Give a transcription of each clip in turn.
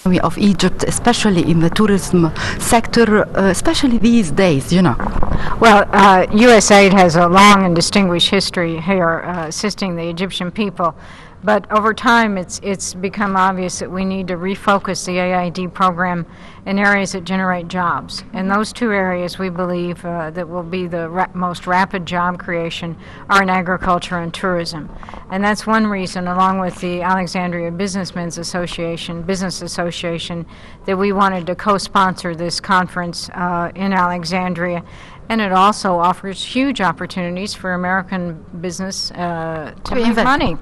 of Egypt, especially in the tourism sector, especially these days, you know? Well, USAID has a long and distinguished history here assisting the Egyptian people. But over time, it's become obvious that we need to refocus the AID program in areas that generate jobs. And those two areas we believe that will be the most rapid job creation are in agriculture and tourism. And that's one reason, along with the Alexandria Business Association, that we wanted to co-sponsor this conference in Alexandria. And it also offers huge opportunities for American business to make money.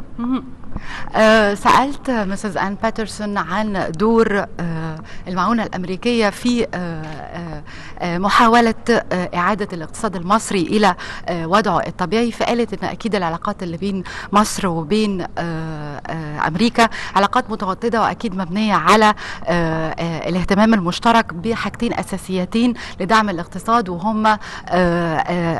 سألت مسز آن باترسون عن دور المعونة الأمريكية في محاولة إعادة الاقتصاد المصري إلى وضعه الطبيعي، فقالت إن أكيد العلاقات اللي بين مصر وبين أمريكا علاقات متوطدة وأكيد مبنية على الاهتمام المشترك بحاجتين أساسيتين لدعم الاقتصاد، وهم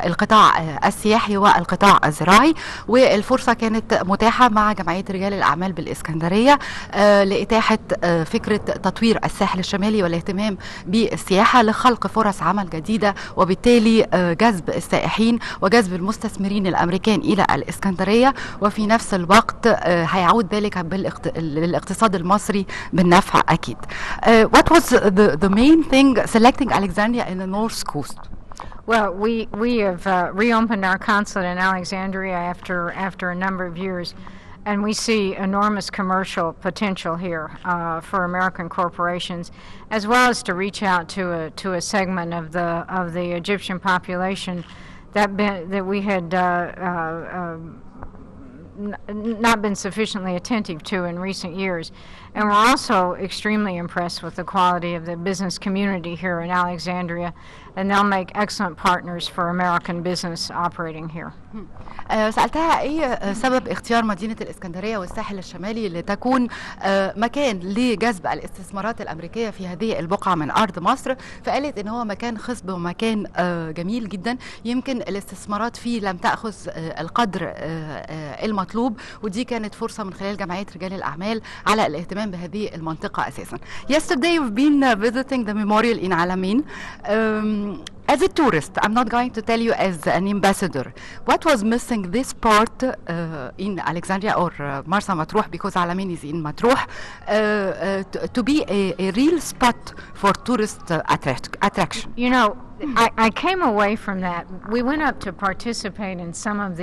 القطاع السياحي والقطاع الزراعي. والفرصة كانت متاحة مع جمعية رجال الأعمال بالإسكندرية لإتاحة فكرة تطوير الساحل الشمالي والاهتمام بالسياحة لخلق فرص عمل جديدة، وبالتالي جذب السائحين وجذب المستثمرين الأمريكان إلى الإسكندرية، وفي نفس الوقت هيعود ذلك للاقتصاد المصري بالنفع أكيد. What was the main thing selecting Alexandria in the North Coast? Well, we have reopened our consulate in Alexandria after a number of years, and we see enormous commercial potential here for American corporations, as well as to reach out to a segment of the Egyptian population that we had not been sufficiently attentive to in recent years. And we're also extremely impressed with the quality of the business community here in Alexandria, and they'll make excellent partners for American business operating here. سألتها ايه سبب اختيار مدينة الإسكندرية والساحل الشمالي لتكون مكان لجذب الاستثمارات الأمريكية في هذه البقعة من أرض مصر، فقالت ان هو مكان خصب ومكان جميل جدا، يمكن الاستثمارات فيه لم تأخذ القدر المطلوب، ودي كانت فرصة من خلال جمعية رجال الأعمال على الاهتمام بهذه المنطقة أساسا. Yesterday we've been visiting the memorial in Alamein. As a tourist, I'm not going to tell you as an ambassador, what was missing this part in Alexandria or Marsa Matruh, because Alamein is in Matruh, to be a real spot for tourist attraction? You know, I came away from that. We went up to participate in some of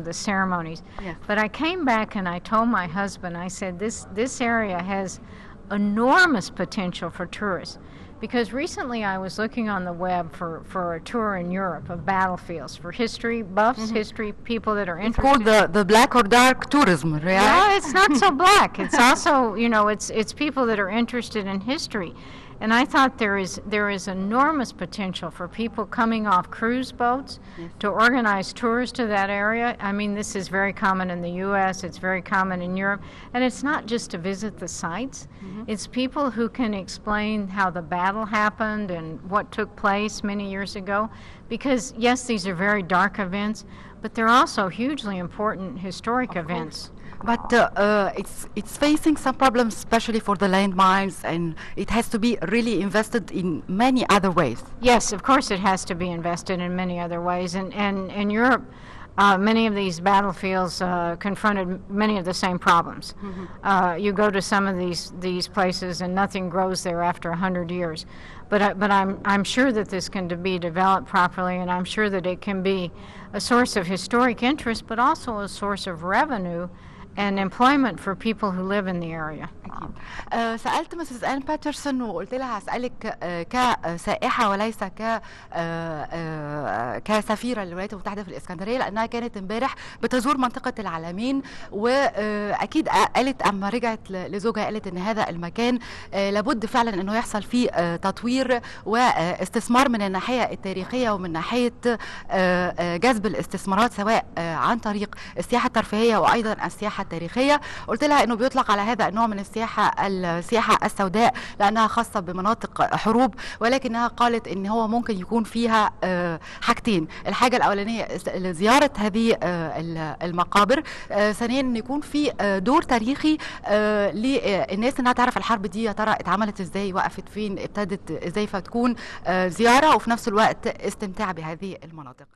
the ceremonies, yes. But I came back and I told my husband, I said, this area has enormous potential for tourists. Because recently I was looking on the web for a tour in Europe of battlefields for history buffs, history people that are interested. It's called the black or dark tourism, right? No, it's not so black. It's also, you know, it's people that are interested in history. And I thought there is enormous potential for people coming off cruise boats, yes, to organize tours to that area. I mean, this is very common in the U.S., it's very common in Europe, and it's not just to visit the sites. It's people who can explain how the battle happened and what took place many years ago. Because, yes, these are very dark events, but they're also hugely important historic events. But it's facing some problems, especially for the landmines, and it has to be really invested in many other ways. Yes, of course it has to be invested in many other ways. And in Europe, many of these battlefields confronted many of the same problems. You go to some of these places and nothing grows there after 100 years. But I'm sure that this can be developed properly, and I'm sure that it can be a source of historic interest, but also a source of revenue and employment for people who live in the area. سألت مسز آن باترسون وقلت لها هسألك كسائحة وليس كسفيرة للولايات المتحدة في الإسكندرية، لأنها كانت امبارح بتزور منطقة العلمين، وأكيد قالت أما رجعت لزوجها قالت إن هذا المكان لابد فعلا إنه يحصل فيه تطوير واستثمار من الناحية التاريخية ومن ناحية جذب الاستثمارات، سواء عن طريق السياحة الترفيهية وأيضا السياحة التاريخية. قلت لها انه بيطلق على هذا النوع من السياحة السوداء لانها خاصة بمناطق حروب، ولكنها قالت ان هو ممكن يكون فيها حاجتين. الحاجة الاولانية زيارة هذه المقابر، ثانيا ان يكون في دور تاريخي للناس انها تعرف الحرب دي يا ترى اتعملت ازاي، وقفت فين، ابتدت ازاي، فتكون زيارة وفي نفس الوقت استمتاع بهذه المناطق.